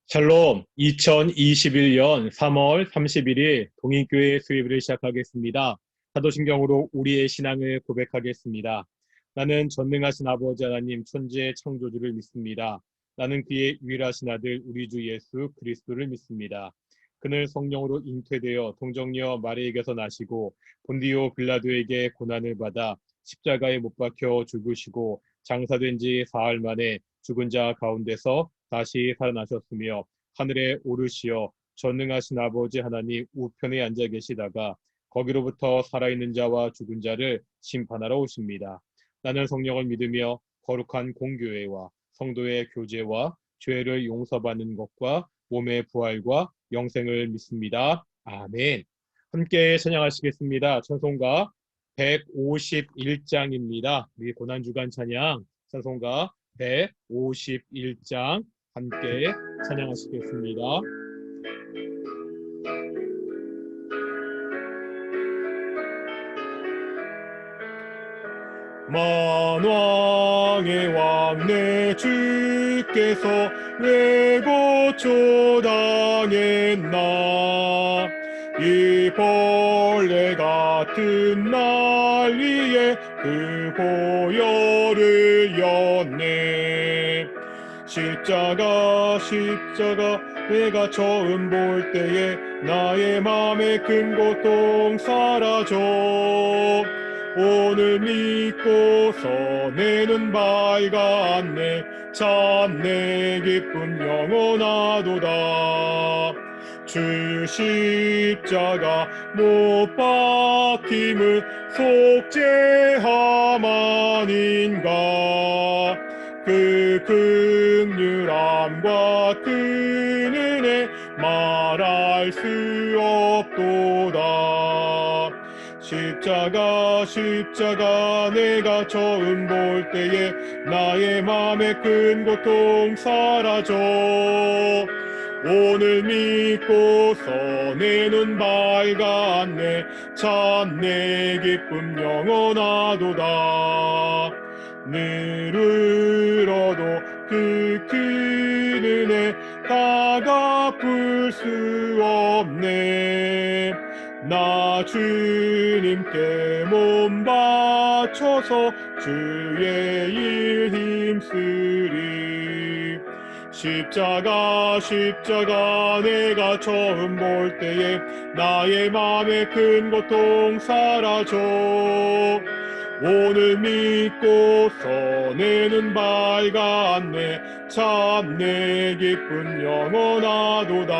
샬롬, 2021년 3월 31일 동인교회 수요일을 시작하겠습니다. 사도신경으로 우리의 신앙을 고백하겠습니다. 나는 전능하신 아버지 하나님 천지의 창조주를 믿습니다. 나는 그의 유일하신 아들 우리 주 예수 그리스도를 믿습니다. 그는 성령으로 잉태되어 동정녀 마리에게서 나시고 본디오 빌라도에게 고난을 받아 십자가에 못 박혀 죽으시고 장사된 지 사흘 만에 죽은 자 가운데서 다시 살아나셨으며 하늘에 오르시어 전능하신 아버지 하나님 우편에 앉아 계시다가 거기로부터 살아있는 자와 죽은 자를 심판하러 오십니다. 나는 성령을 믿으며 거룩한 공교회와 성도의 교제와 죄를 용서받는 것과 몸의 부활과 영생을 믿습니다. 아멘. 함께 찬양하시겠습니다. 찬송가 151장입니다. 우리 고난주간 찬양 찬송가 151장 함께 찬양하시겠습니다. 만왕의 왕 내 주께서 왜 고초당했나 이 벌레 같은 난리에 그 보혈을 였네. 십자가 내가 처음 볼 때에 나의 맘에 큰 고통 사라져 오늘 믿고서 내 눈 밝았네. 참내 기쁨 영원하도다. 주 십자가 못 박힘은 속죄함 아닌가. 그 긍휼함과 그 은혜 말할 수 없도다. 십자가 내가 처음 볼 때에 나의 맘에 큰 고통 사라져 오늘 믿고서 내 눈 밝았네. 참내 기쁨 영원하도다. 늘 울어도 그 큰 은혜 다 갚을 수 없네. 나 주님께 몸 바쳐서 주의 일 힘쓰리. 십자가 내가 처음 볼 때에 나의 맘에 큰 고통 사라져 오늘 믿고서 내 눈 밝았네. 참내 기쁨 영원하도다.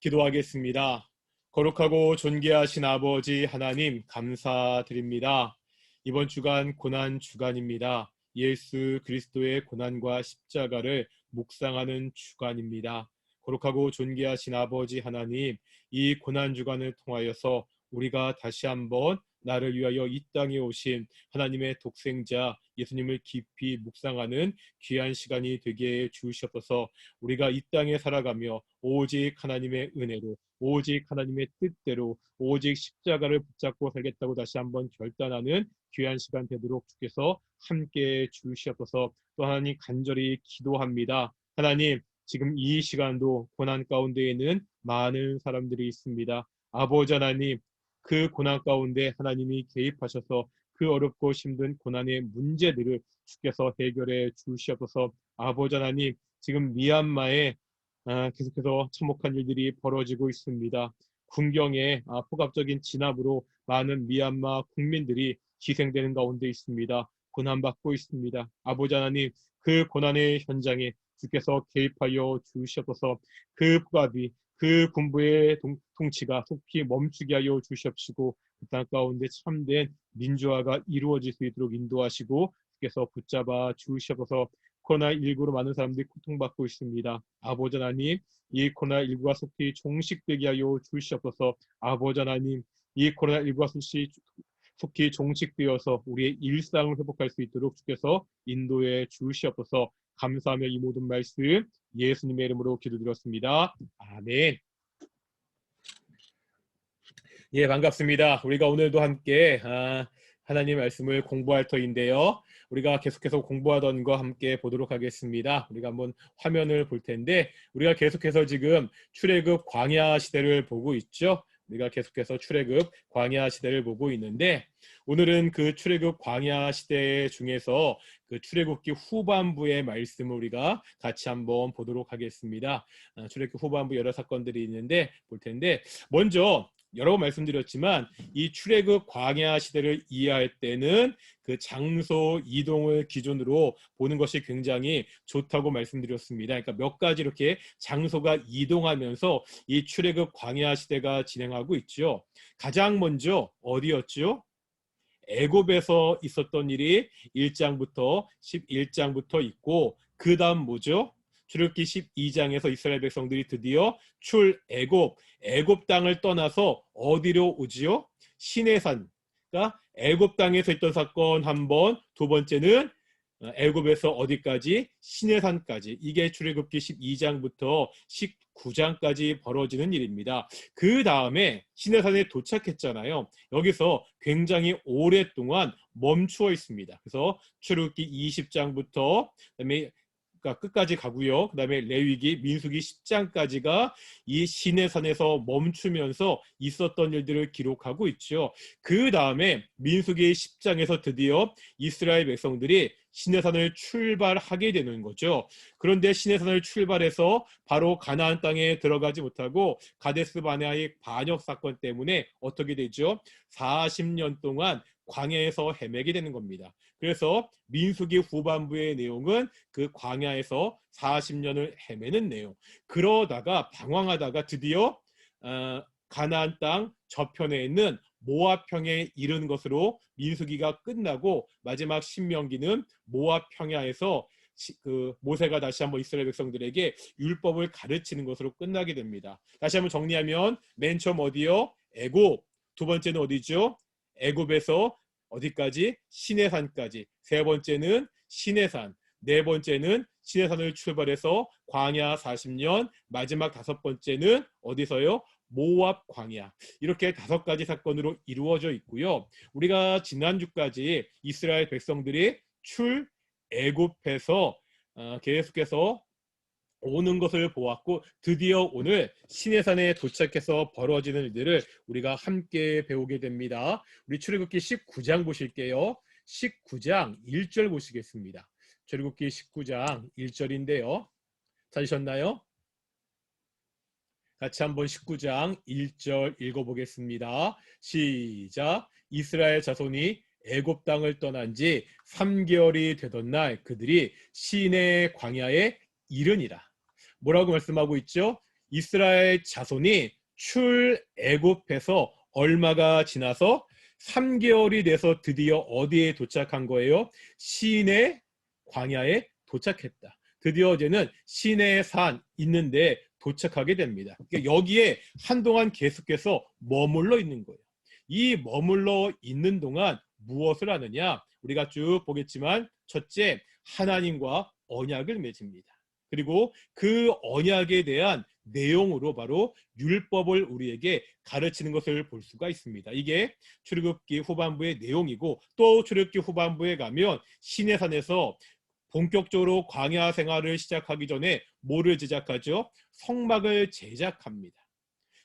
기도하겠습니다. 거룩하고 존귀하신 아버지 하나님 감사드립니다. 이번 주간 고난 주간입니다. 예수 그리스도의 고난과 십자가를 묵상하는 주간입니다. 거룩하고 존귀하신 아버지 하나님, 이 고난 주간을 통하여서 우리가 다시 한번 나를 위하여 이 땅에 오신 하나님의 독생자 예수님을 깊이 묵상하는 귀한 시간이 되게 해 주시옵소서. 우리가 이 땅에 살아가며 오직 하나님의 은혜로, 오직 하나님의 뜻대로, 오직 십자가를 붙잡고 살겠다고 다시 한번 결단하는 귀한 시간 되도록 주께서 함께 주시옵소서. 또 하나님 간절히 기도합니다. 하나님, 지금 이 시간도 고난 가운데에는 많은 사람들이 있습니다. 아버지 하나님, 그 고난 가운데 하나님이 개입하셔서 그 어렵고 힘든 고난의 문제들을 주께서 해결해 주시옵소서. 아버지 하나님, 지금 미얀마에 계속해서 참혹한 일들이 벌어지고 있습니다. 군경의 폭압적인 진압으로 많은 미얀마 국민들이 희생되는 가운데 있습니다. 고난받고 있습니다. 아버지 하나님, 그 고난의 현장에 주께서 개입하여 주시옵소서. 그 폭압이, 그 군부의 통치가 속히 멈추게 하여 주시옵시고 그 땅 가운데 참된 민주화가 이루어질 수 있도록 인도하시고 주께서 붙잡아 주시옵소서. 코로나19로 많은 사람들이 고통받고 있습니다. 아버지 하나님, 이 코로나19가 속히 종식되게 하여 주시옵소서. 아버지 하나님, 이 코로나19가 속히 종식되어서 우리의 일상을 회복할 수 있도록 주께서 인도해 주시옵소서. 감사하며 이 모든 말씀 예수님의 이름으로 기도드렸습니다. 아멘. 예, 반갑습니다. 우리가 오늘도 함께 하나님 말씀을 공부할 터인데요. 우리가 계속해서 공부하던 거 함께 보도록 하겠습니다. 우리가 한번 화면을 볼 텐데 우리가 계속해서 지금 출애굽 광야 시대를 보고 있죠. 우리가 계속해서 출애굽 광야 시대를 보고 있는데 오늘은 그 출애굽 광야 시대 중에서 그 출애굽기 후반부의 말씀을 우리가 같이 한번 보도록 하겠습니다. 출애굽기 후반부 여러 사건들이 있는데 볼 텐데 먼저 여러 번 말씀드렸지만 이 출애굽 광야 시대를 이해할 때는 그 장소 이동을 기준으로 보는 것이 굉장히 좋다고 말씀드렸습니다. 그러니까 몇 가지 이렇게 장소가 이동하면서 이 출애굽 광야 시대가 진행하고 있죠. 가장 먼저 어디였죠? 애굽에서 있었던 일이 1장부터 11장부터 있고 그 다음 뭐죠? 출애굽기 12장에서 이스라엘 백성들이 드디어 애굽 땅을 떠나서 어디로 오지요? 시내산. 그러니까 애굽 땅에서 있던 사건 한 번, 두 번째는 애굽에서 어디까지? 시내산까지. 이게 출애굽기 12장부터 19장까지 벌어지는 일입니다. 그 다음에 시내산에 도착했잖아요. 여기서 굉장히 오랫동안 멈추어 있습니다. 그래서 출애굽기 20장부터 그다음에 끝까지 가고요. 그 다음에 레위기, 민수기 10장까지가 이 시내산에서 멈추면서 있었던 일들을 기록하고 있죠. 그 다음에 민수기 10장에서 드디어 이스라엘 백성들이 시내산을 출발하게 되는 거죠. 그런데 시내산을 출발해서 바로 가나안 땅에 들어가지 못하고 가데스 바네아의 반역 사건 때문에 어떻게 되죠? 40년 동안 광야에서 헤매게 되는 겁니다. 그래서 민수기 후반부의 내용은 그 광야에서 40년을 헤매는 내용. 그러다가 방황하다가 드디어 가나안 땅 저편에 있는 모압 평야에 이른 것으로 민수기가 끝나고 마지막 신명기는 모압 평야에서 그 모세가 다시 한번 이스라엘 백성들에게 율법을 가르치는 것으로 끝나게 됩니다. 다시 한번 정리하면 맨 처음 어디요? 애굽. 두 번째는 어디죠? 애굽에서 어디까지? 시내산까지. 세 번째는 시내산. 네 번째는 시내산을 출발해서 광야 40년. 마지막 다섯 번째는 어디서요? 모압 광야. 이렇게 다섯 가지 사건으로 이루어져 있고요. 우리가 지난주까지 이스라엘 백성들이 출애굽해서 계속해서 오는 것을 보았고 드디어 오늘 시내산에 도착해서 벌어지는 일들을 우리가 함께 배우게 됩니다. 우리 출애굽기 19장 보실게요. 19장 1절 보시겠습니다. 출애굽기 19장 1절인데요. 찾으셨나요? 같이 한번 19장 1절 읽어보겠습니다. 시작. 이스라엘 자손이 애굽 땅을 떠난 지 3개월이 되던 날 그들이 시내 광야에 이르니라. 뭐라고 말씀하고 있죠? 이스라엘 자손이 출애굽해서 얼마가 지나서 3개월이 돼서 드디어 어디에 도착한 거예요? 시내 광야에 도착했다. 드디어 이제는 시내 산 있는데 도착하게 됩니다. 그러니까 여기에 한동안 계속해서 머물러 있는 거예요. 이 머물러 있는 동안 무엇을 하느냐? 우리가 쭉 보겠지만 첫째, 하나님과 언약을 맺습니다. 그리고 그 언약에 대한 내용으로 바로 율법을 우리에게 가르치는 것을 볼 수가 있습니다. 이게 출애굽기 후반부의 내용이고 또 출애굽기 후반부에 가면 시내산에서 본격적으로 광야 생활을 시작하기 전에 뭐를 제작하죠? 성막을 제작합니다.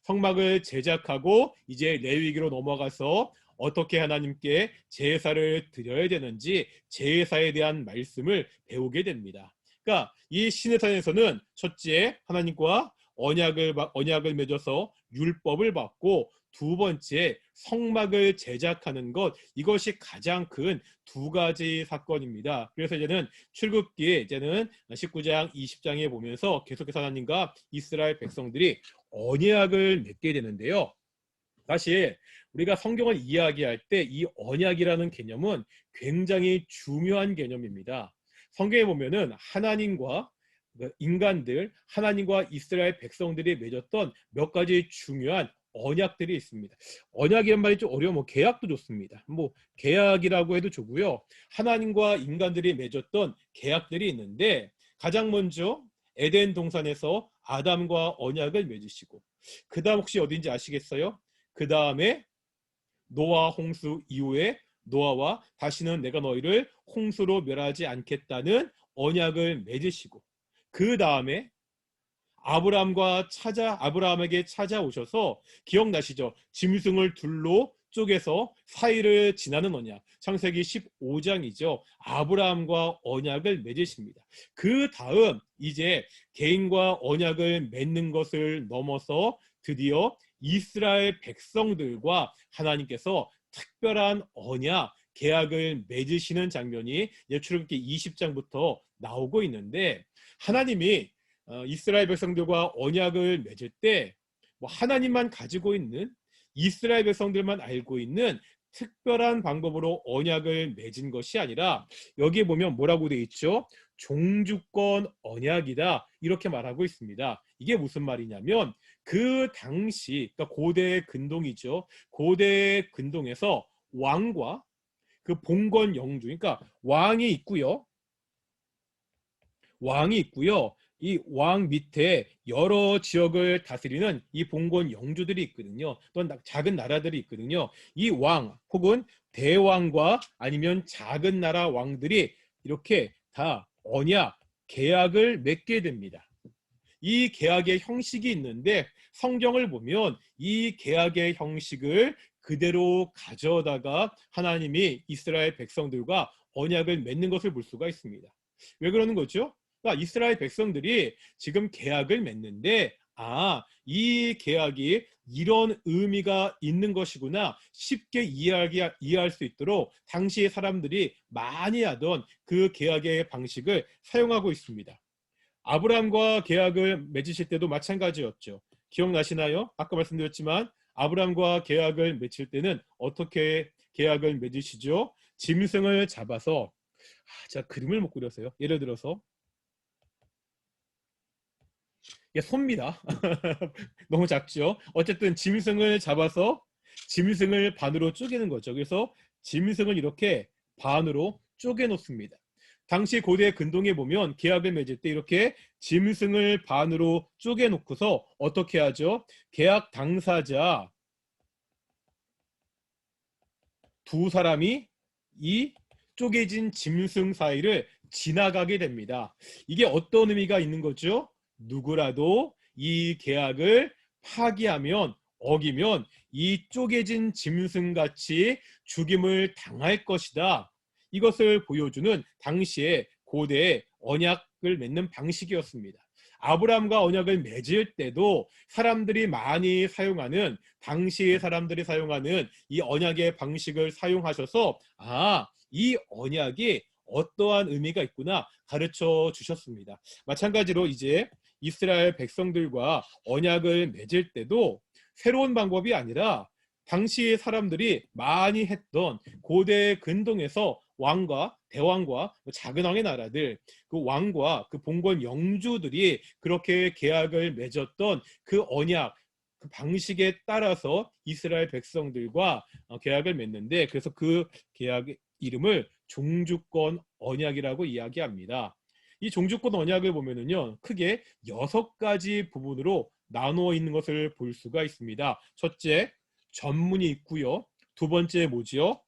성막을 제작하고 이제 레위기로 넘어가서 어떻게 하나님께 제사를 드려야 되는지 제사에 대한 말씀을 배우게 됩니다. 그러니까 이 시내산에서는 첫째 하나님과 언약을 맺어서 율법을 받고 두 번째 성막을 제작하는 것, 이것이 가장 큰 두 가지 사건입니다. 그래서 이제는 출애굽기 이제는 19장 20장에 보면서 계속해서 하나님과 이스라엘 백성들이 언약을 맺게 되는데요. 사실 우리가 성경을 이야기할 때 이 언약이라는 개념은 굉장히 중요한 개념입니다. 성경에 보면은 하나님과 인간들, 하나님과 이스라엘 백성들이 맺었던 몇 가지 중요한 언약들이 있습니다. 언약이란 말이 좀 어려워. 계약도 좋습니다. 계약이라고 해도 좋고요. 하나님과 인간들이 맺었던 계약들이 있는데 가장 먼저 에덴 동산에서 아담과 언약을 맺으시고 그 다음 혹시 어딘지 아시겠어요? 그 다음에 노아 홍수 이후에 노아와 다시는 내가 너희를 홍수로 멸하지 않겠다는 언약을 맺으시고, 그 다음에 아브라함에게 찾아오셔서, 기억나시죠? 짐승을 둘로 쪼개서 사이를 지나는 언약, 창세기 15장이죠. 아브라함과 언약을 맺으십니다. 그 다음 이제 개인과 언약을 맺는 것을 넘어서 드디어 이스라엘 백성들과 하나님께서 특별한 언약, 계약을 맺으시는 장면이 출애굽기 20장부터 나오고 있는데, 하나님이 이스라엘 백성들과 언약을 맺을 때 하나님만 가지고 있는, 이스라엘 백성들만 알고 있는 특별한 방법으로 언약을 맺은 것이 아니라, 여기에 보면 뭐라고 되어 있죠? 종주권 언약이다, 이렇게 말하고 있습니다. 이게 무슨 말이냐면, 그 당시, 그러니까 고대 근동이죠. 고대 근동에서 왕과 그 봉건 영주, 그러니까 왕이 있고요. 이 왕 밑에 여러 지역을 다스리는 이 봉건 영주들이 있거든요. 또는 작은 나라들이 있거든요. 이 왕 혹은 대왕과 아니면 작은 나라 왕들이 이렇게 다 언약, 계약을 맺게 됩니다. 이 계약의 형식이 있는데, 성경을 보면 이 계약의 형식을 그대로 가져다가 하나님이 이스라엘 백성들과 언약을 맺는 것을 볼 수가 있습니다. 왜 그러는 거죠? 그러니까 이스라엘 백성들이 지금 계약을 맺는데, 이 계약이 이런 의미가 있는 것이구나 쉽게 이해할 수 있도록 당시의 사람들이 많이 하던 그 계약의 방식을 사용하고 있습니다. 아브라함과 계약을 맺으실 때도 마찬가지였죠. 기억나시나요? 아까 말씀드렸지만 아브라함과 계약을 맺을 때는 어떻게 계약을 맺으시죠? 짐승을 잡아서, 제가 그림을 못 그렸어요. 예를 들어서 이게 소입니다. 너무 작죠? 어쨌든 짐승을 잡아서 짐승을 반으로 쪼개는 거죠. 그래서 짐승을 이렇게 반으로 쪼개 놓습니다. 당시 고대 근동에 보면 계약을 맺을 때 이렇게 짐승을 반으로 쪼개 놓고서 어떻게 하죠? 계약 당사자 두 사람이 이 쪼개진 짐승 사이를 지나가게 됩니다. 이게 어떤 의미가 있는 거죠? 누구라도 이 계약을 파기하면, 어기면 이 쪼개진 짐승같이 죽임을 당할 것이다. 이것을 보여주는 당시의 고대의 언약을 맺는 방식이었습니다. 아브라함과 언약을 맺을 때도 사람들이 많이 사용하는, 당시의 사람들이 사용하는 이 언약의 방식을 사용하셔서 이 언약이 어떠한 의미가 있구나 가르쳐 주셨습니다. 마찬가지로 이제 이스라엘 백성들과 언약을 맺을 때도 새로운 방법이 아니라 당시의 사람들이 많이 했던 고대 근동에서 대왕과 작은 왕의 나라들, 그 왕과 그 봉건 영주들이 그렇게 계약을 맺었던 그 언약, 그 방식에 따라서 이스라엘 백성들과 계약을 맺는데, 그래서 그 계약의 이름을 종주권 언약이라고 이야기합니다. 이 종주권 언약을 보면은요, 크게 6가지 부분으로 나누어 있는 것을 볼 수가 있습니다. 첫째, 전문이 있고요. 두 번째 뭐지요?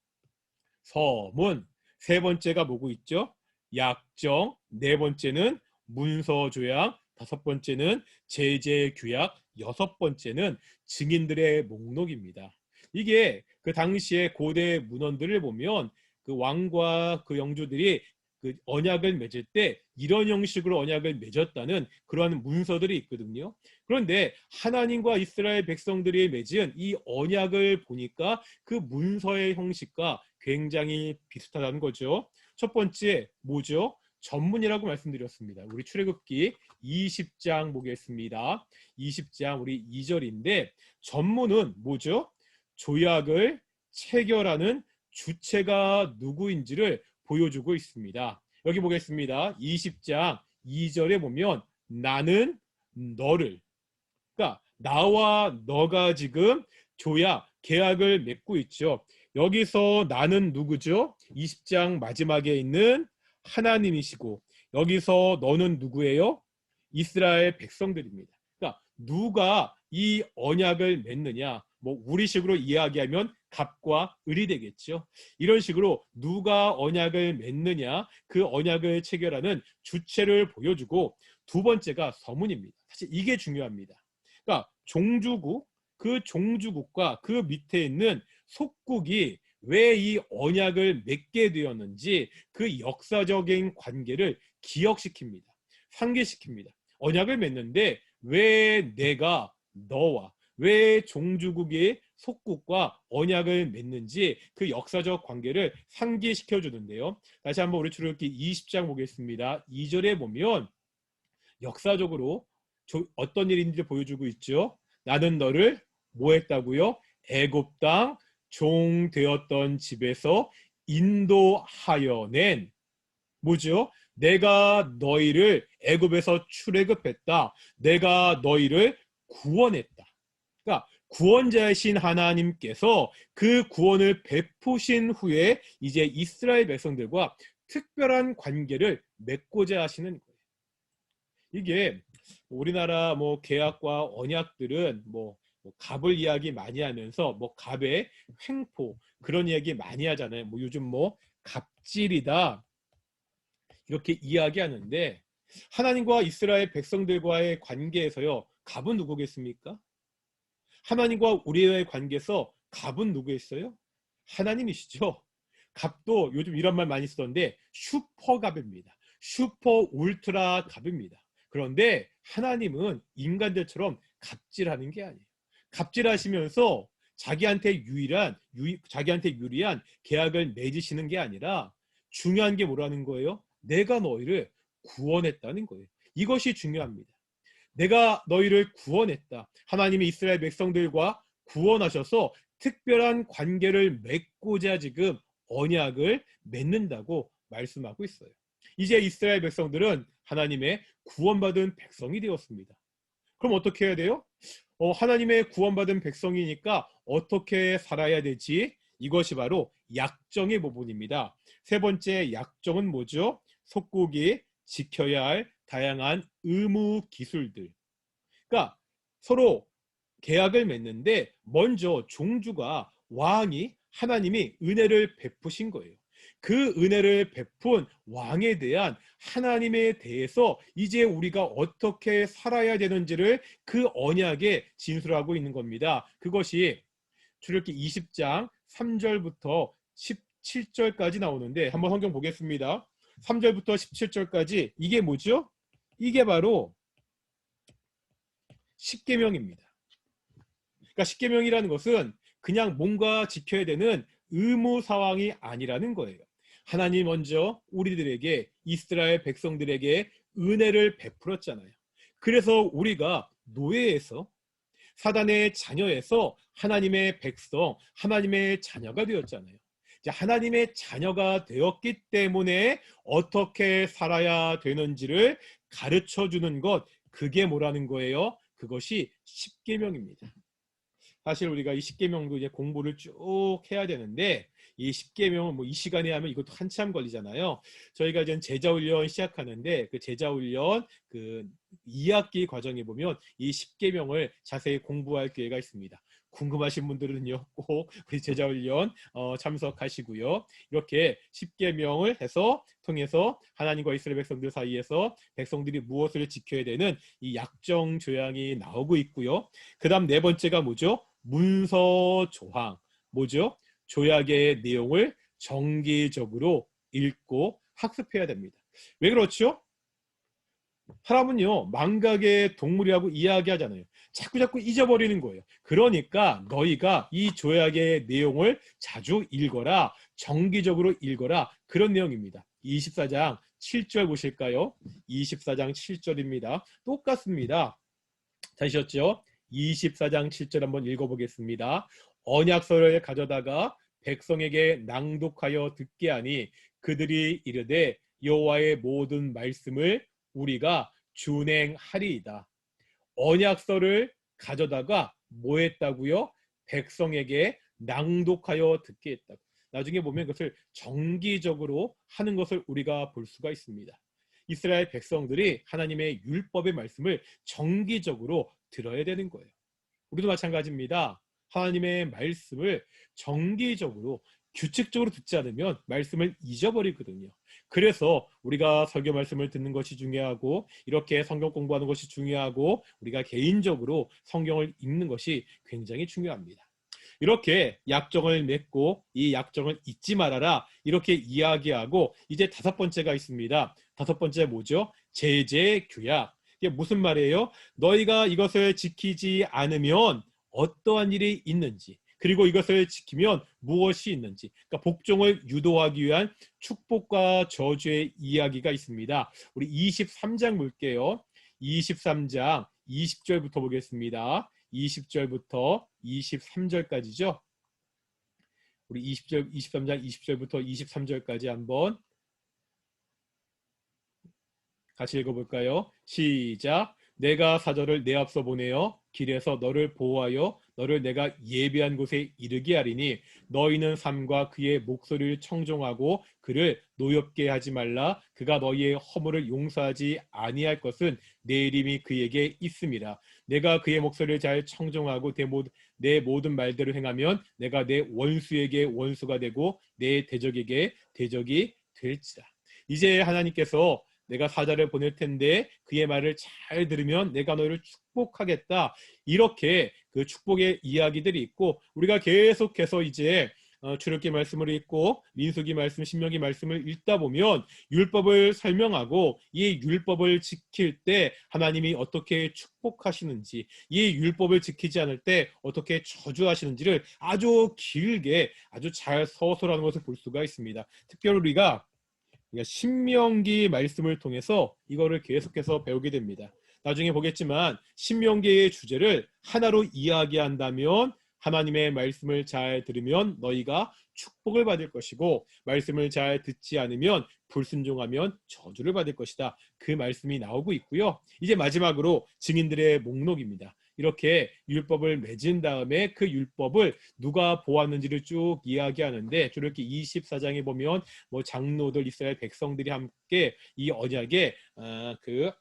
서문. 세 번째가 뭐고 있죠? 약정. 네 번째는 문서조약. 다섯 번째는 제재규약. 여섯 번째는 증인들의 목록입니다. 이게 그 당시에 고대 문헌들을 보면 그 왕과 그 영주들이 그 언약을 맺을 때 이런 형식으로 언약을 맺었다는 그러한 문서들이 있거든요. 그런데 하나님과 이스라엘 백성들이 맺은 이 언약을 보니까 그 문서의 형식과 굉장히 비슷하다는 거죠. 첫 번째 뭐죠? 전문이라고 말씀드렸습니다. 우리 출애굽기 20장 보겠습니다. 20장 우리 2절인데, 전문은 뭐죠? 조약을 체결하는 주체가 누구인지를 보여주고 있습니다. 여기 보겠습니다. 20장 2절에 보면 나는 너를, 그러니까 나와 너가 지금 계약을 맺고 있죠. 여기서 나는 누구죠? 20장 마지막에 있는 하나님이시고, 여기서 너는 누구예요? 이스라엘 백성들입니다. 그러니까 누가 이 언약을 맺느냐, 우리식으로 이야기하면 갑과 을이 되겠죠. 이런 식으로 누가 언약을 맺느냐, 그 언약을 체결하는 주체를 보여주고, 두 번째가 서문입니다. 사실 이게 중요합니다. 그러니까 종주국, 그 종주국과 그 밑에 있는 속국이 왜 이 언약을 맺게 되었는지 그 역사적인 관계를 기억시킵니다. 상기시킵니다. 언약을 맺는데 왜 내가 너와 왜 종주국의 속국과 언약을 맺는지 그 역사적 관계를 상기시켜 주는데요. 다시 한번 우리 출애굽기 20장 보겠습니다. 2절에 보면 역사적으로 어떤 일인지 보여주고 있죠. 나는 너를 뭐 했다고요? 애굽 땅 종 되었던 집에서 인도하여 낸 뭐죠? 내가 너희를 애굽에서 출애굽했다. 내가 너희를 구원했다. 그러니까 구원자이신 하나님께서 그 구원을 베푸신 후에 이제 이스라엘 백성들과 특별한 관계를 맺고자 하시는 거예요. 이게 우리나라 뭐 계약과 언약들은 뭐 갑을 이야기 많이 하면서 뭐 갑의 횡포 그런 이야기 많이 하잖아요. 뭐 요즘 뭐 갑질이다 이렇게 이야기하는데 하나님과 이스라엘 백성들과의 관계에서요. 갑은 누구겠습니까? 하나님과 우리의 관계에서 갑은 누구였어요? 하나님이시죠. 갑도 요즘 이런 말 많이 쓰던데 슈퍼갑입니다. 슈퍼 울트라 갑입니다. 그런데 하나님은 인간들처럼 갑질하는 게 아니에요. 갑질하시면서 자기한테 유리한 계약을 맺으시는 게 아니라 중요한 게 뭐라는 거예요? 내가 너희를 구원했다는 거예요. 이것이 중요합니다. 내가 너희를 구원했다. 하나님이 이스라엘 백성들과 구원하셔서 특별한 관계를 맺고자 지금 언약을 맺는다고 말씀하고 있어요. 이제 이스라엘 백성들은 하나님의 구원받은 백성이 되었습니다. 그럼 어떻게 해야 돼요? 하나님의 구원받은 백성이니까 어떻게 살아야 되지? 이것이 바로 약정의 부분입니다. 세 번째 약정은 뭐죠? 속국이 지켜야 할 다양한 의무 기술들. 그러니까 서로 계약을 맺는데 먼저 종주가 왕이 하나님이 은혜를 베푸신 거예요. 그 은혜를 베푼 왕에 대한 하나님에 대해서 이제 우리가 어떻게 살아야 되는지를 그 언약에 진술하고 있는 겁니다. 그것이 출애굽기 20장 3절부터 17절까지 나오는데 한번 성경 보겠습니다. 3절부터 17절까지 이게 뭐죠? 이게 바로 십계명입니다. 그러니까 십계명이라는 것은 그냥 뭔가 지켜야 되는 의무 사항이 아니라는 거예요. 하나님 먼저 우리들에게 이스라엘 백성들에게 은혜를 베풀었잖아요. 그래서 우리가 노예에서 사단의 자녀에서 하나님의 백성, 하나님의 자녀가 되었잖아요. 하나님의 자녀가 되었기 때문에 어떻게 살아야 되는지를 가르쳐 주는 것, 그게 뭐라는 거예요? 그것이 십계명입니다. 사실 우리가 이 십계명도 이제 공부를 쭉 해야 되는데 이 십계명은 뭐 이 시간에 하면 이것도 한참 걸리잖아요. 저희가 이제 제자훈련 시작하는데 그 제자훈련 그 2학기 과정에 보면 이 십계명을 자세히 공부할 기회가 있습니다. 궁금하신 분들은요 꼭 우리 제자훈련 참석하시고요. 이렇게 십계명을 통해서 하나님과 이스라엘 백성들 사이에서 백성들이 무엇을 지켜야 되는 이 약정 조항이 나오고 있고요. 그 다음 네 번째가 뭐죠? 문서 조항. 뭐죠? 조약의 내용을 정기적으로 읽고 학습해야 됩니다. 왜 그렇죠? 사람은요 망각의 동물이라고 이야기하잖아요. 자꾸 잊어버리는 거예요. 그러니까 너희가 이 조약의 내용을 자주 읽어라. 정기적으로 읽어라. 그런 내용입니다. 24장 7절 보실까요? 24장 7절입니다. 똑같습니다. 다시였죠? 24장 7절 한번 읽어보겠습니다. 언약서를 가져다가 백성에게 낭독하여 듣게 하니 그들이 이르되 여호와의 모든 말씀을 우리가 준행하리이다. 언약서를 가져다가 뭐 했다고요? 백성에게 낭독하여 듣게 했다고. 나중에 보면 그것을 정기적으로 하는 것을 우리가 볼 수가 있습니다. 이스라엘 백성들이 하나님의 율법의 말씀을 정기적으로 들어야 되는 거예요. 우리도 마찬가지입니다. 하나님의 말씀을 정기적으로 규칙적으로 듣지 않으면 말씀을 잊어버리거든요. 그래서 우리가 설교 말씀을 듣는 것이 중요하고 이렇게 성경 공부하는 것이 중요하고 우리가 개인적으로 성경을 읽는 것이 굉장히 중요합니다. 이렇게 약정을 맺고 이 약정을 잊지 말아라 이렇게 이야기하고 이제 다섯 번째가 있습니다. 다섯 번째 뭐죠? 제재 규약. 이게 무슨 말이에요? 너희가 이것을 지키지 않으면 어떠한 일이 있는지 그리고 이것을 지키면 무엇이 있는지 그러니까 복종을 유도하기 위한 축복과 저주의 이야기가 있습니다. 우리 23장 볼게요. 23장 20절부터 보겠습니다. 20절부터 23절까지죠. 우리 23장 20절부터 23절까지 한번 같이 읽어볼까요? 시작. 내가 사절을 내 앞서 보내어 길에서 너를 보호하여 너를 내가 예비한 곳에 이르게 하리니 너희는 삼과 그의 목소리를 청종하고 그를 노엽게 하지 말라. 그가 너희의 허물을 용서하지 아니할 것은 내 이름이 그에게 있음이라. 내가 그의 목소리를 잘 청종하고 내 모든 말대로 행하면 내가 내 원수에게 원수가 되고 내 대적에게 대적이 될지라. 이제 하나님께서 내가 사자를 보낼 텐데 그의 말을 잘 들으면 내가 너희를 축복하겠다. 이렇게 그 축복의 이야기들이 있고 우리가 계속해서 이제 출애굽기 말씀을 읽고 민수기 말씀, 신명기 말씀을 읽다 보면 율법을 설명하고 이 율법을 지킬 때 하나님이 어떻게 축복하시는지 이 율법을 지키지 않을 때 어떻게 저주하시는지를 아주 길게 아주 잘 서술하는 것을 볼 수가 있습니다. 특별히 우리가 신명기 말씀을 통해서 이거를 계속해서 배우게 됩니다. 나중에 보겠지만 신명기의 주제를 하나로 이야기한다면 하나님의 말씀을 잘 들으면 너희가 축복을 받을 것이고 말씀을 잘 듣지 않으면 불순종하면 저주를 받을 것이다. 그 말씀이 나오고 있고요. 이제 마지막으로 증인들의 목록입니다. 이렇게 율법을 맺은 다음에 그 율법을 누가 보았는지를 쭉 이야기하는데 이렇게 24장에 보면 뭐 장로들 이스라엘 백성들이 함께 이 언약의 그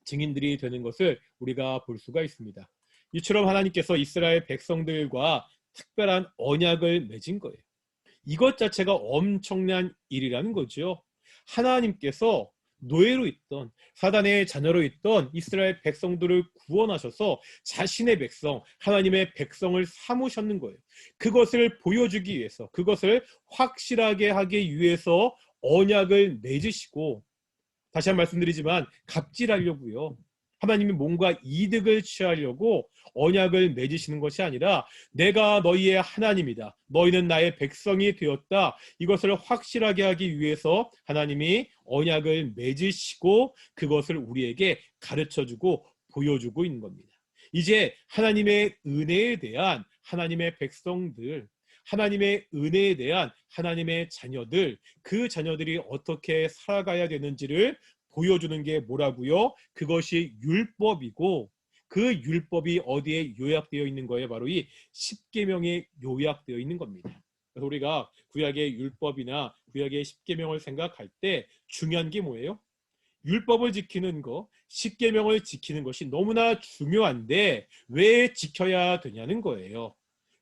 증인들이 되는 것을 우리가 볼 수가 있습니다. 이처럼 하나님께서 이스라엘 백성들과 특별한 언약을 맺은 거예요. 이것 자체가 엄청난 일이라는 거죠. 하나님께서 노예로 있던 사단의 자녀로 있던 이스라엘 백성들을 구원하셔서 자신의 백성, 하나님의 백성을 삼으셨는 거예요. 그것을 보여주기 위해서, 그것을 확실하게 하기 위해서 언약을 맺으시고 다시 한 번 말씀드리지만 갑질하려고요. 하나님이 뭔가 이득을 취하려고 언약을 맺으시는 것이 아니라 내가 너희의 하나님이다. 너희는 나의 백성이 되었다. 이것을 확실하게 하기 위해서 하나님이 언약을 맺으시고 그것을 우리에게 가르쳐주고 보여주고 있는 겁니다. 이제 하나님의 은혜에 대한 하나님의 백성들, 하나님의 은혜에 대한 하나님의 자녀들, 그 자녀들이 어떻게 살아가야 되는지를 보여주는 게 뭐라고요? 그것이 율법이고 그 율법이 어디에 요약되어 있는 거예요? 바로 이 십계명에 요약되어 있는 겁니다. 그래서 우리가 구약의 율법이나 구약의 십계명을 생각할 때 중요한 게 뭐예요? 율법을 지키는 거, 십계명을 지키는 것이 너무나 중요한데 왜 지켜야 되냐는 거예요.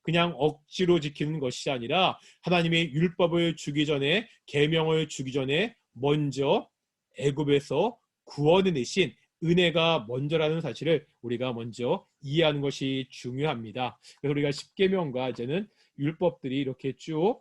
그냥 억지로 지키는 것이 아니라 하나님의 율법을 주기 전에 계명을 주기 전에 먼저 애굽에서 구원해내신 은혜가 먼저라는 사실을 우리가 먼저 이해하는 것이 중요합니다. 그래서 우리가 십계명과 이제는 율법들이 이렇게 쭉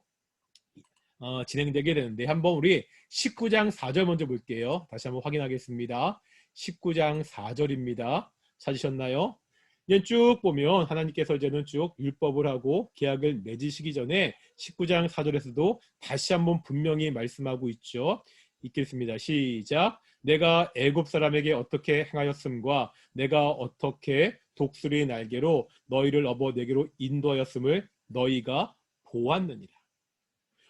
진행되게 되는데 한번 우리 19장 4절 먼저 볼게요. 다시 한번 확인하겠습니다. 19장 4절입니다. 찾으셨나요? 이제 쭉 보면 하나님께서 이제는 쭉 율법을 하고 계약을 맺으시기 전에 19장 4절에서도 다시 한번 분명히 말씀하고 있죠. 읽겠습니다. 시작. 내가 애굽 사람에게 어떻게 행하였음과 내가 어떻게 독수리 날개로 너희를 업어 내게로 인도하였음을 너희가 보았느니라.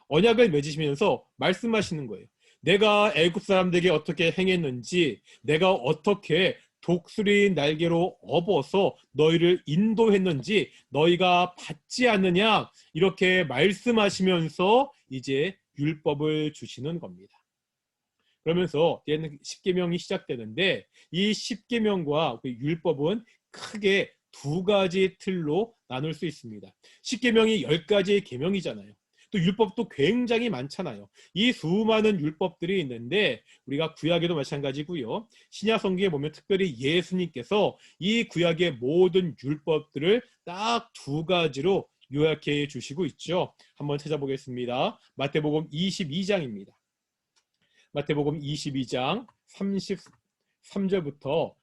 언약을 맺으시면서 말씀하시는 거예요. 내가 애굽 사람들에게 어떻게 행했는지, 내가 어떻게 독수리 날개로 업어서 너희를 인도했는지 너희가 받지 않느냐 이렇게 말씀하시면서 이제 율법을 주시는 겁니다. 그러면서 얘는 십계명이 시작되는데 이 십계명과 율법은 크게 두 가지 틀로 나눌 수 있습니다. 십계명이 10가지의 계명이잖아요. 또 율법도 굉장히 많잖아요. 이 수많은 율법들이 있는데 우리가 구약에도 마찬가지고요. 신약 성경에 보면 특별히 예수님께서 이 구약의 모든 율법들을 딱 두 가지로 요약해 주시고 있죠. 한번 찾아보겠습니다. 마태복음 22장입니다. 마태복음 22장 33절부터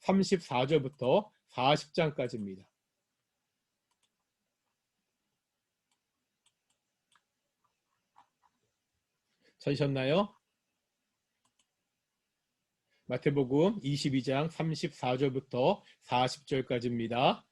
34절부터 40장까지입니다. 찾으셨나요? 마태복음 22장 34절부터 40절까지입니다.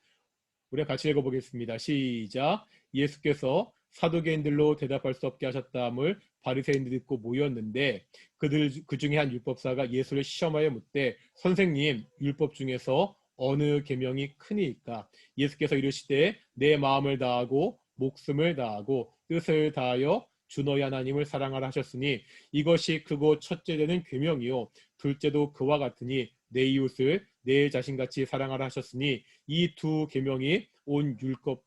우리가 같이 읽어보겠습니다. 시작. 예수께서 사두개인들로 대답할 수 없게 하셨다함을 바리새인들이 듣고 모였는데 그 중에 한 율법사가 예수를 시험하여 묻되 선생님, 율법 중에서 어느 계명이 크니이까? 예수께서 이르시되 내 마음을 다하고 목숨을 다하고 뜻을 다하여 주 너희 하나님을 사랑하라 하셨으니 이것이 크고 첫째 되는 계명이요 둘째도 그와 같으니 내 이웃을 내 자신같이 사랑하라 하셨으니 이 두 계명이 온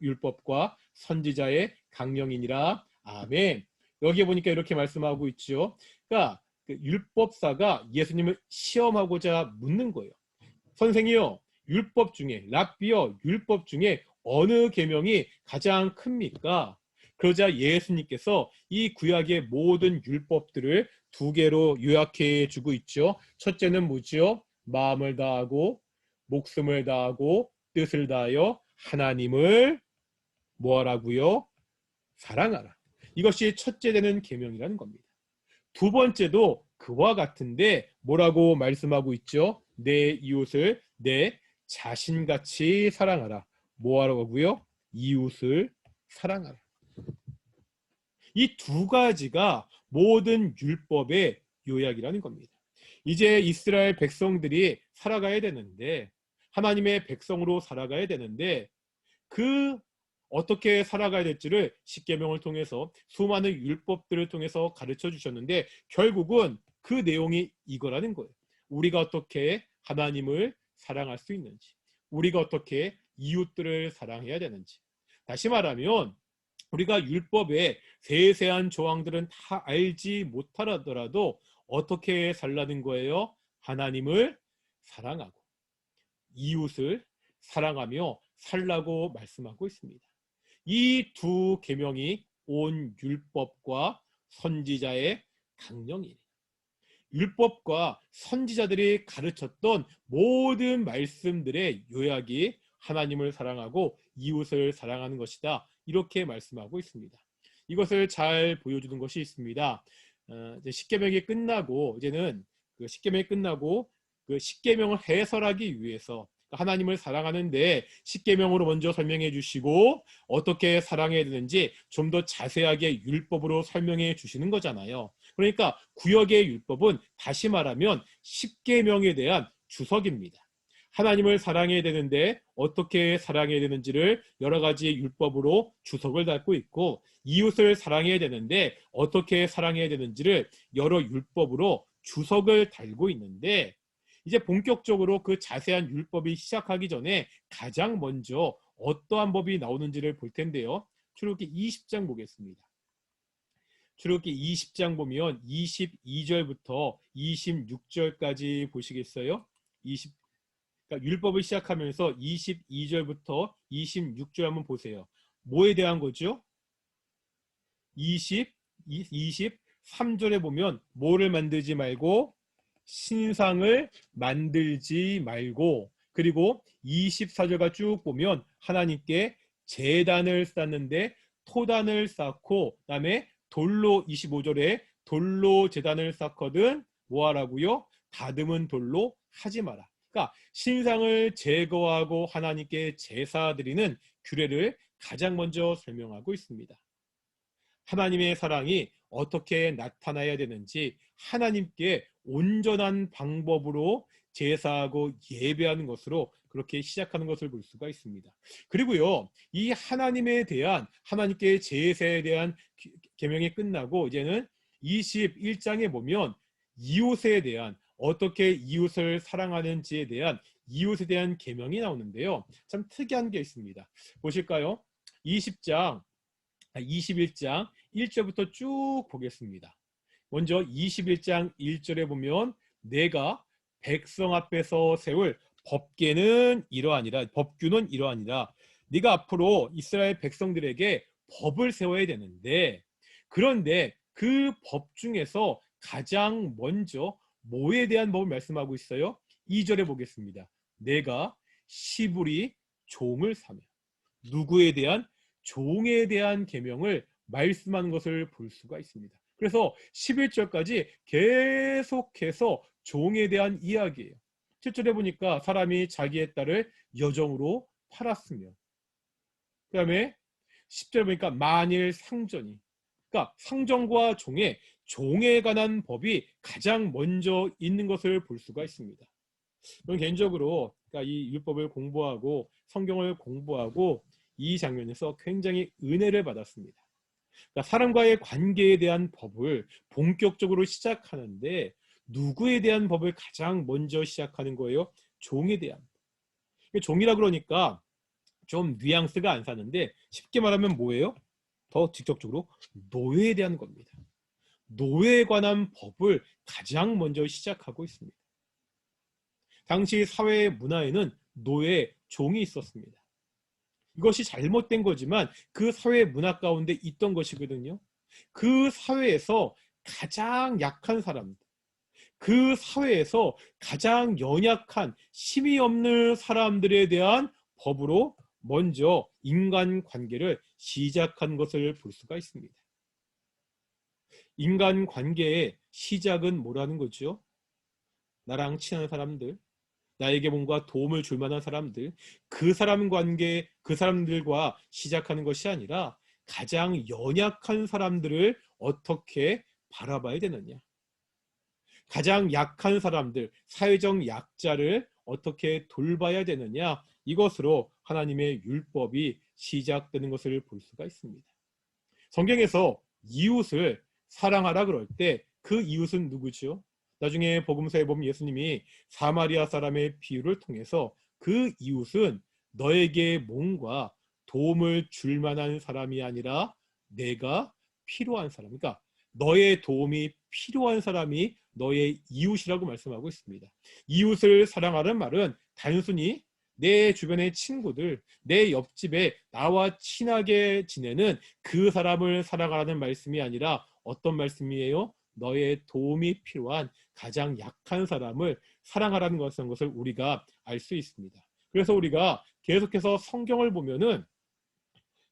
율법과 선지자의 강령이니라. 아멘. 여기에 보니까 이렇게 말씀하고 있죠. 그러니까 율법사가 예수님을 시험하고자 묻는 거예요. 선생이요, 율법 중에 랍비요, 율법 중에 어느 계명이 가장 큽니까? 그러자 예수님께서 이 구약의 모든 율법들을 두 개로 요약해 주고 있죠. 첫째는 뭐죠? 마음을 다하고 목숨을 다하고 뜻을 다하여 하나님을 뭐하라고요? 사랑하라. 이것이 첫째 되는 계명이라는 겁니다. 두 번째도 그와 같은데 뭐라고 말씀하고 있죠? 내 이웃을 내 자신같이 사랑하라. 뭐하라고요? 이웃을 사랑하라. 이 두 가지가 모든 율법의 요약이라는 겁니다. 이제 이스라엘 백성들이 살아가야 되는데 하나님의 백성으로 살아가야 되는데 그 어떻게 살아가야 될지를 십계명을 통해서 수많은 율법들을 통해서 가르쳐 주셨는데 결국은 그 내용이 이거라는 거예요. 우리가 어떻게 하나님을 사랑할 수 있는지, 우리가 어떻게 이웃들을 사랑해야 되는지. 다시 말하면 우리가 율법의 세세한 조항들은 다 알지 못하더라도 어떻게 살라는 거예요? 하나님을 사랑하고 이웃을 사랑하며 살라고 말씀하고 있습니다. 이 두 계명이 온 율법과 선지자의 강령이에요. 율법과 선지자들이 가르쳤던 모든 말씀들의 요약이 하나님을 사랑하고 이웃을 사랑하는 것이다. 이렇게 말씀하고 있습니다. 이것을 잘 보여주는 것이 있습니다. 이제 십계명이 끝나고 이제는 그 십계명이 끝나고 그 십계명을 해설하기 위해서 하나님을 사랑하는데 십계명으로 먼저 설명해 주시고 어떻게 사랑해야 되는지 좀 더 자세하게 율법으로 설명해 주시는 거잖아요. 그러니까 구약의 율법은 다시 말하면 십계명에 대한 주석입니다. 하나님을 사랑해야 되는데 어떻게 사랑해야 되는지를 여러 가지 율법으로 주석을 달고 있고 이웃을 사랑해야 되는데 어떻게 사랑해야 되는지를 여러 율법으로 주석을 달고 있는데 이제 본격적으로 그 자세한 율법이 시작하기 전에 가장 먼저 어떠한 법이 나오는지를 볼 텐데요. 출애굽기 20장 보겠습니다. 출애굽기 20장 보면 22절부터 26절까지 보시겠어요? 그러니까 율법을 시작하면서 22절부터 26절 한번 보세요. 뭐에 대한 거죠? 23절에 보면 뭐를 만들지 말고 신상을 만들지 말고 그리고 24절과 쭉 보면 하나님께 제단을 쌓는데 토단을 쌓고 그다음에 돌로 25절에 돌로 제단을 쌓거든 뭐하라고요? 다듬은 돌로 하지 마라. 그러니까 신상을 제거하고 하나님께 제사드리는 규례를 가장 먼저 설명하고 있습니다. 하나님의 사랑이 어떻게 나타나야 되는지 하나님께 온전한 방법으로 제사하고 예배하는 것으로 그렇게 시작하는 것을 볼 수가 있습니다. 그리고요, 이 하나님에 대한 하나님께 제사에 대한 계명이 끝나고 이제는 21장에 보면 이웃에 대한 어떻게 이웃을 사랑하는지에 대한 이웃에 대한 계명이 나오는데요. 참 특이한 게 있습니다. 보실까요? 21장 1절부터 쭉 보겠습니다. 먼저 21장 1절에 보면 내가 백성 앞에서 세울 법규는 이러하니라. 네가 앞으로 이스라엘 백성들에게 법을 세워야 되는데, 그런데 그 법 중에서 가장 먼저 뭐에 대한 법을 말씀하고 있어요? 2절에 보겠습니다. 내가 시부리 종을 사며, 누구에 대한? 종에 대한 계명을 말씀하는 것을 볼 수가 있습니다. 그래서 11절까지 계속해서 종에 대한 이야기예요. 7절에 보니까 사람이 자기의 딸을 여종으로 팔았으며, 그 다음에 10절에 보니까 만일 상전이, 그러니까 상전과 종에 관한 법이 가장 먼저 있는 것을 볼 수가 있습니다. 저는 개인적으로 그러니까 이 율법을 공부하고 성경을 공부하고 이 장면에서 굉장히 은혜를 받았습니다. 그러니까 사람과의 관계에 대한 법을 본격적으로 시작하는데 누구에 대한 법을 가장 먼저 시작하는 거예요? 종에 대한. 종이라 그러니까 좀 뉘앙스가 안 사는데 쉽게 말하면 뭐예요? 더 직접적으로 노예에 대한 겁니다. 노예에 관한 법을 가장 먼저 시작하고 있습니다. 당시 사회 문화에는 노예, 종이 있었습니다. 이것이 잘못된 거지만 그 사회 문화 가운데 있던 것이거든요. 그 사회에서 가장 약한 사람들, 그 사회에서 가장 연약한 힘이 없는 사람들에 대한 법으로 먼저 인간관계를 시작한 것을 볼 수가 있습니다. 인간관계의 시작은 뭐라는 거죠? 나랑 친한 사람들, 나에게 뭔가 도움을 줄 만한 사람들, 그 사람들과 시작하는 것이 아니라 가장 연약한 사람들을 어떻게 바라봐야 되느냐, 가장 약한 사람들, 사회적 약자를 어떻게 돌봐야 되느냐, 이것으로 하나님의 율법이 시작되는 것을 볼 수가 있습니다. 성경에서 이웃을 사랑하라 그럴 때 그 이웃은 누구죠? 나중에 복음서에 보면 예수님이 사마리아 사람의 비유를 통해서 그 이웃은 너에게 뭔가 도움을 줄 만한 사람이 아니라 내가 필요한 사람, 그러니까 너의 도움이 필요한 사람이 너의 이웃이라고 말씀하고 있습니다. 이웃을 사랑하는 말은 단순히 내 주변의 친구들, 내 옆집에 나와 친하게 지내는 그 사람을 사랑하라는 말씀이 아니라 어떤 말씀이에요? 너의 도움이 필요한 가장 약한 사람을 사랑하라는 것을 우리가 알 수 있습니다. 그래서 우리가 계속해서 성경을 보면은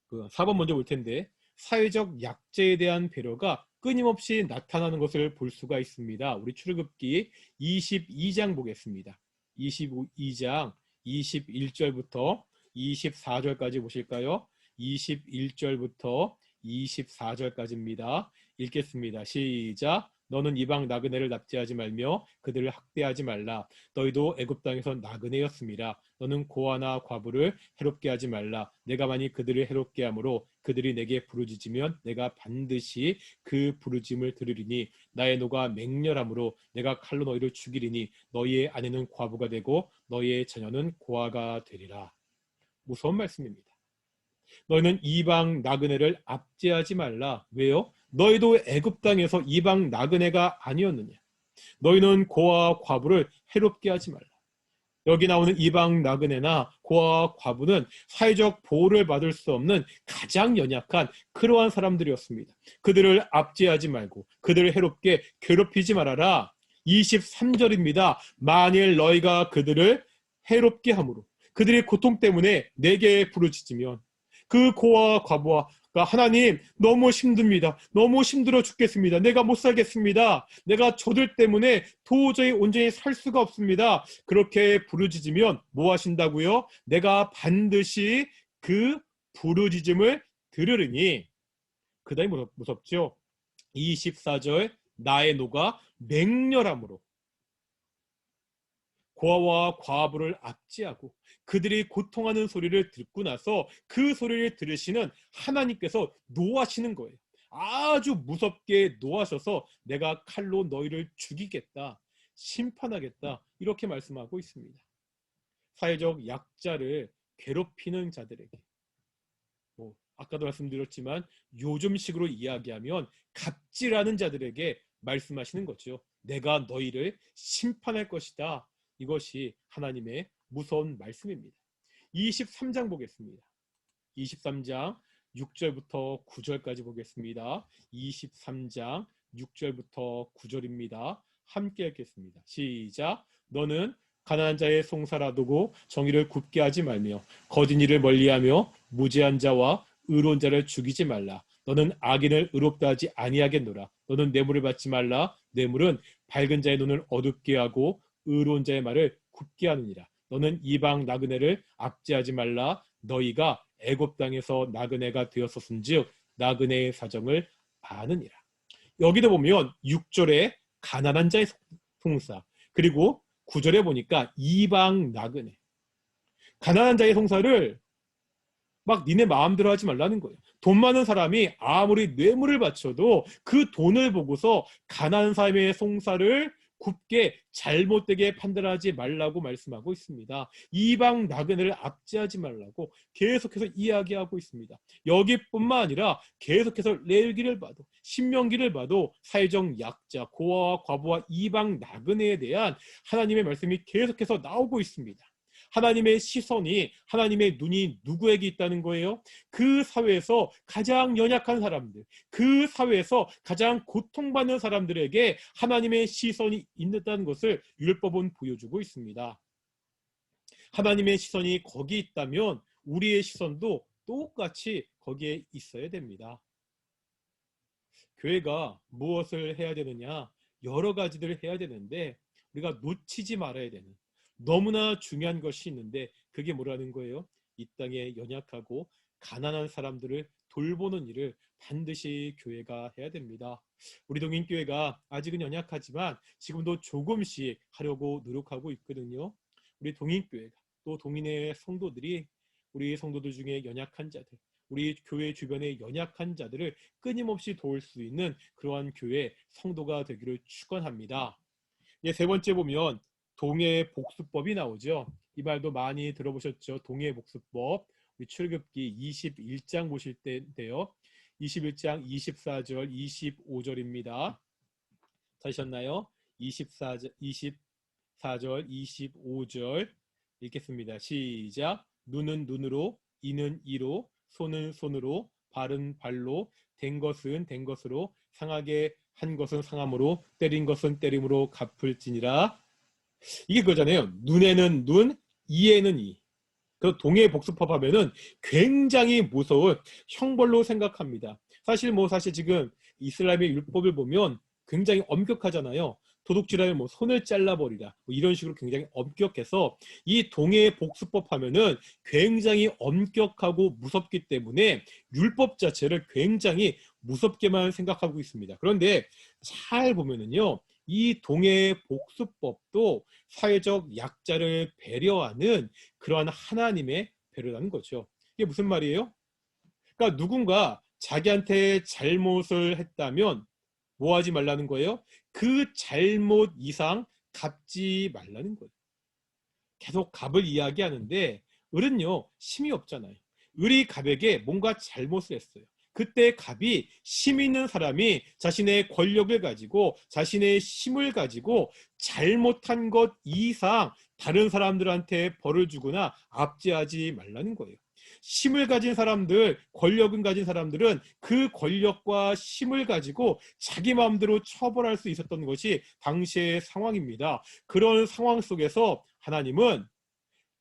그 4번 먼저 볼 텐데, 사회적 약자에 대한 배려가 끊임없이 나타나는 것을 볼 수가 있습니다. 우리 출애굽기 22장 보겠습니다. 22장 21절부터 24절까지 보실까요? 21절부터 24절까지입니다. 읽겠습니다. 시작. 너는 이방 나그네를 납치하지 말며 그들을 학대하지 말라. 너희도 애굽 땅에서 나그네였습니다. 너는 고아나 과부를 해롭게 하지 말라. 내가 만일 그들을 해롭게 함으로 그들이 내게 부르짖으면 내가 반드시 그 부르짖음을 들으리니 나의 노가 맹렬함으로 내가 칼로 너희를 죽이리니 너희의 아내는 과부가 되고 너희의 자녀는 고아가 되리라. 무서운 말씀입니다. 너희는 이방 나그네를 압제하지 말라. 왜요? 너희도 애굽 땅에서 이방 나그네가 아니었느냐? 너희는 고아와 과부를 해롭게 하지 말라. 여기 나오는 이방 나그네나 고아와 과부는 사회적 보호를 받을 수 없는 가장 연약한 그러한 사람들이었습니다. 그들을 압제하지 말고 그들을 해롭게 괴롭히지 말아라. 23절입니다. 만일 너희가 그들을 해롭게 함으로 그들의 고통 때문에 내게 부르짖으면, 그 고아와 과부와 하나님 너무 힘듭니다. 너무 힘들어 죽겠습니다. 내가 못 살겠습니다. 내가 저들 때문에 도저히 온전히 살 수가 없습니다. 그렇게 부르짖으면 뭐 하신다고요? 내가 반드시 그 부르짖음을 들으리니. 그다음에 무섭죠? 24절 나의 노가 맹렬함으로 고아와 과부를 압제하고 그들이 고통하는 소리를 듣고 나서 그 소리를 들으시는 하나님께서 노하시는 거예요. 아주 무섭게 노하셔서 내가 칼로 너희를 죽이겠다, 심판하겠다, 이렇게 말씀하고 있습니다. 사회적 약자를 괴롭히는 자들에게, 아까도 말씀드렸지만 요즘식으로 이야기하면 갑질하는 자들에게 말씀하시는 거죠. 내가 너희를 심판할 것이다. 이것이 하나님의 무서운 말씀입니다. 23장 보겠습니다. 23장 6절부터 9절까지 보겠습니다. 23장 6절부터 9절입니다. 함께 읽겠습니다. 시작. 너는 가난한 자의 송사라 두고 정의를 굽게 하지 말며 거짓 일을 멀리하며 무죄한 자와 의로운 자를 죽이지 말라. 너는 악인을 의롭다 하지 아니하겠노라. 너는 뇌물을 받지 말라. 뇌물은 밝은 자의 눈을 어둡게 하고 의로운 자의 말을 굽게 하느니라. 너는 이방 나그네를 압제하지 말라. 너희가 애굽 땅에서 나그네가 되었었은즉 나그네의 사정을 아느니라. 여기도 보면 6절에 가난한 자의 송사, 그리고 9절에 보니까 이방 나그네, 가난한 자의 송사를 막 니네 마음대로 하지 말라는 거예요. 돈 많은 사람이 아무리 뇌물을 바쳐도 그 돈을 보고서 가난한 사람의 송사를 굽게 잘못되게 판단하지 말라고 말씀하고 있습니다. 이방 나그네를 압제하지 말라고 계속해서 이야기하고 있습니다. 여기뿐만 아니라 계속해서 레위기를 봐도 신명기를 봐도 사회적 약자, 고아와 과부와 이방 나그네에 대한 하나님의 말씀이 계속해서 나오고 있습니다. 하나님의 시선이, 하나님의 눈이 누구에게 있다는 거예요? 그 사회에서 가장 연약한 사람들, 그 사회에서 가장 고통받는 사람들에게 하나님의 시선이 있다는 것을 율법은 보여주고 있습니다. 하나님의 시선이 거기 있다면 우리의 시선도 똑같이 거기에 있어야 됩니다. 교회가 무엇을 해야 되느냐? 여러 가지들을 해야 되는데 우리가 놓치지 말아야 되는 너무나 중요한 것이 있는데 그게 뭐라는 거예요? 이 땅에 연약하고 가난한 사람들을 돌보는 일을 반드시 교회가 해야 됩니다. 우리 동인교회가 아직은 연약하지만 지금도 조금씩 하려고 노력하고 있거든요. 우리 동인교회가 또 동인의 성도들이 우리 성도들 중에 연약한 자들, 우리 교회 주변의 연약한 자들을 끊임없이 도울 수 있는 그러한 교회 성도가 되기를 축원합니다. 세 번째 보면 동해 복수법이 나오죠. 이 말도 많이 들어보셨죠. 동해 복수법. 우리 출애굽기 21장 보실 때인데요. 21장 24절, 25절입니다. 찾으셨나요? 24절, 25절 읽겠습니다. 시작. 눈은 눈으로, 이는 이로, 손은 손으로, 발은 발로, 된 것은 된 것으로, 상하게 한 것은 상함으로, 때린 것은 때림으로 갚을지니라. 이게 그거잖아요. 눈에는 눈, 이에는 이. 그 동해 복수법 하면은 굉장히 무서운 형벌로 생각합니다. 사실 지금 이슬람의 율법을 보면 굉장히 엄격하잖아요. 도둑질하면 손을 잘라버리라 이런 식으로 굉장히 엄격해서 이 동해 복수법 하면은 굉장히 엄격하고 무섭기 때문에 율법 자체를 굉장히 무섭게만 생각하고 있습니다. 그런데 잘 보면은요, 이 동해 복수법도 사회적 약자를 배려하는 그러한 하나님의 배려라는 거죠. 이게 무슨 말이에요? 그러니까 누군가 자기한테 잘못을 했다면 뭐 하지 말라는 거예요? 그 잘못 이상 갚지 말라는 거예요. 계속 값을 이야기하는데 을은요 힘이 없잖아요. 을이 갑에게 뭔가 잘못을 했어요. 그때 갑이 힘 있는 사람이 자신의 권력을 가지고 자신의 힘을 가지고 잘못한 것 이상 다른 사람들한테 벌을 주거나 압제하지 말라는 거예요. 힘을 가진 사람들, 권력을 가진 사람들은 그 권력과 힘을 가지고 자기 마음대로 처벌할 수 있었던 것이 당시의 상황입니다. 그런 상황 속에서 하나님은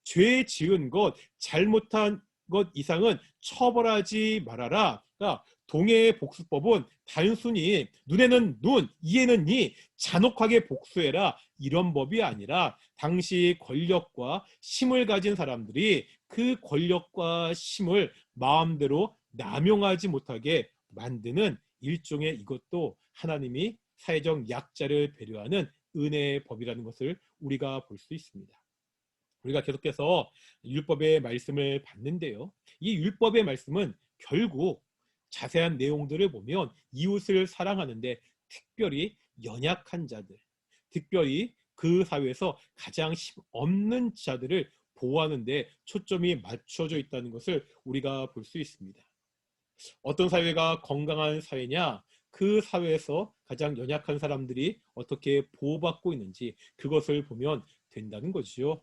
죄 지은 것, 잘못한 것 이상은 처벌하지 말아라. 그러니까 동해의 복수법은 단순히 눈에는 눈, 이에는 이, 잔혹하게 복수해라 이런 법이 아니라 당시 권력과 힘을 가진 사람들이 그 권력과 힘을 마음대로 남용하지 못하게 만드는 일종의 이것도 하나님이 사회적 약자를 배려하는 은혜의 법이라는 것을 우리가 볼 수 있습니다. 우리가 계속해서 율법의 말씀을 봤는데요. 이 율법의 말씀은 결국 자세한 내용들을 보면 이웃을 사랑하는데 특별히 연약한 자들, 특별히 그 사회에서 가장 힘 없는 자들을 보호하는 데 초점이 맞춰져 있다는 것을 우리가 볼 수 있습니다. 어떤 사회가 건강한 사회냐? 그 사회에서 가장 연약한 사람들이 어떻게 보호받고 있는지 그것을 보면 된다는 거죠.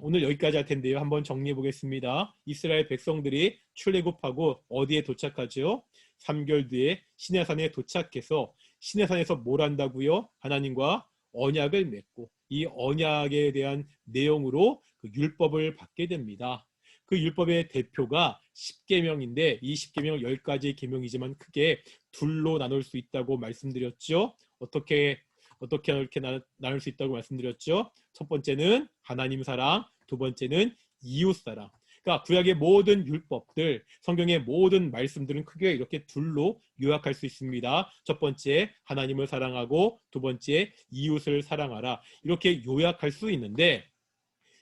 오늘 여기까지 할 텐데요. 한번 정리해 보겠습니다. 이스라엘 백성들이 출애굽하고 어디에 도착하죠? 3개월 뒤에 시내산에 도착해서 시내산에서 뭘 한다고요? 하나님과 언약을 맺고 이 언약에 대한 내용으로 그 율법을 받게 됩니다. 그 율법의 대표가 10계명인데 이 10계명은 10가지 계명이지만 크게 둘로 나눌 수 있다고 말씀드렸죠. 어떻게 이렇게 나눌 수 있다고 말씀드렸죠. 첫 번째는 하나님 사랑, 두 번째는 이웃 사랑. 그러니까 구약의 모든 율법들, 성경의 모든 말씀들은 크게 이렇게 둘로 요약할 수 있습니다. 첫 번째 하나님을 사랑하고 두 번째 이웃을 사랑하라. 이렇게 요약할 수 있는데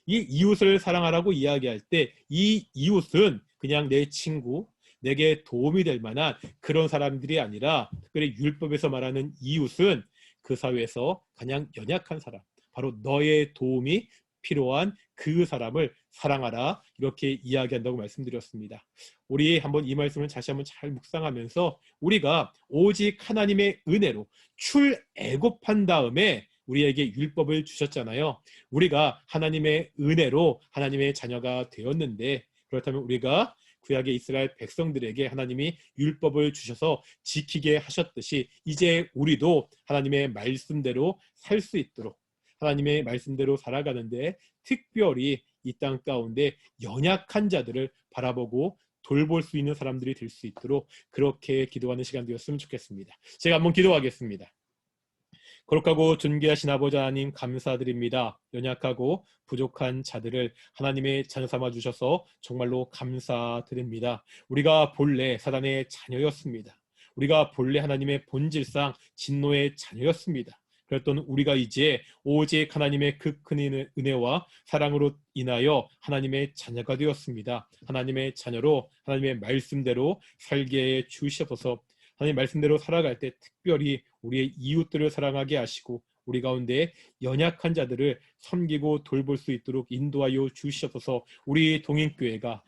이 이웃을 사랑하라고 이야기할 때 이 이웃은 그냥 내 친구, 내게 도움이 될 만한 그런 사람들이 아니라 특별히 율법에서 말하는 이웃은 그 사회에서 가장 연약한 사람, 바로 너의 도움이 필요한 그 사람을 사랑하라 이렇게 이야기한다고 말씀드렸습니다. 우리 한번 이 말씀을 다시 한번 잘 묵상하면서 우리가 오직 하나님의 은혜로 출애굽한 다음에 우리에게 율법을 주셨잖아요. 우리가 하나님의 은혜로 하나님의 자녀가 되었는데 그렇다면 우리가 구약의 이스라엘 백성들에게 하나님이 율법을 주셔서 지키게 하셨듯이 이제 우리도 하나님의 말씀대로 살 수 있도록 하나님의 말씀대로 살아가는데 특별히 이 땅 가운데 연약한 자들을 바라보고 돌볼 수 있는 사람들이 될 수 있도록 그렇게 기도하는 시간 되었으면 좋겠습니다. 제가 한번 기도하겠습니다. 거룩하고 존귀하신 아버지 하나님 감사드립니다. 연약하고 부족한 자들을 하나님의 자녀 삼아 주셔서 정말로 감사드립니다. 우리가 본래 사단의 자녀였습니다. 우리가 본래 하나님의 본질상 진노의 자녀였습니다. 그랬던 우리가 이제 오직 하나님의 그 큰 은혜와 사랑으로 인하여 하나님의 자녀가 되었습니다. 하나님의 자녀로 하나님의 말씀대로 살게 해 주시옵소서. 하나님 말씀대로 살아갈 때 특별히 우리의 이웃들을 사랑하게 하시고 우리 가운데 연약한 자들을 섬기고 돌볼 수 있도록 인도하여 주시옵소서. 우리 동인교회가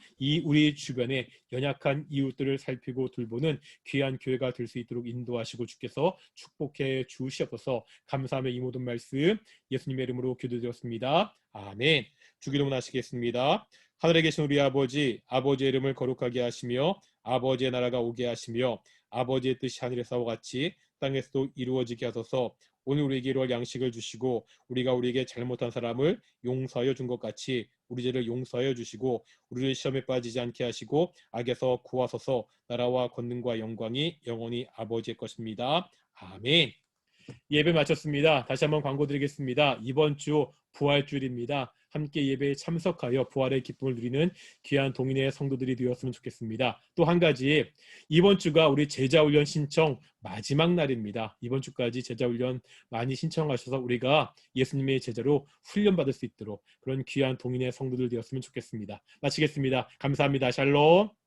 우리 주변에 연약한 이웃들을 살피고 돌보는 귀한 교회가 될 수 있도록 인도하시고 주께서 축복해 주시옵소서. 감사하며 이 모든 말씀 예수님의 이름으로 기도드렸습니다. 아멘. 주기도문 하시겠습니다. 하늘에 계신 우리 아버지, 아버지의 이름을 거룩하게 하시며 아버지의 나라가 오게 하시며 아버지의 뜻이 하늘에서와 같이 땅에서도 이루어지게 하소서. 오늘 우리에게 이루어갈 양식을 주시고 우리가 우리에게 잘못한 사람을 용서하여 준 것 같이 우리 죄를 용서하여 주시고 우리를 시험에 빠지지 않게 하시고 악에서 구하소서. 나라와 권능과 영광이 영원히 아버지의 것입니다. 아멘. 예배 마쳤습니다. 다시 한번 광고 드리겠습니다. 이번 주 부활주일입니다. 함께 예배에 참석하여 부활의 기쁨을 누리는 귀한 동인의 성도들이 되었으면 좋겠습니다. 또 한 가지, 이번 주가 우리 제자훈련 신청 마지막 날입니다. 이번 주까지 제자훈련 많이 신청하셔서 우리가 예수님의 제자로 훈련받을 수 있도록 그런 귀한 동인의 성도들 되었으면 좋겠습니다. 마치겠습니다. 감사합니다. 샬롬.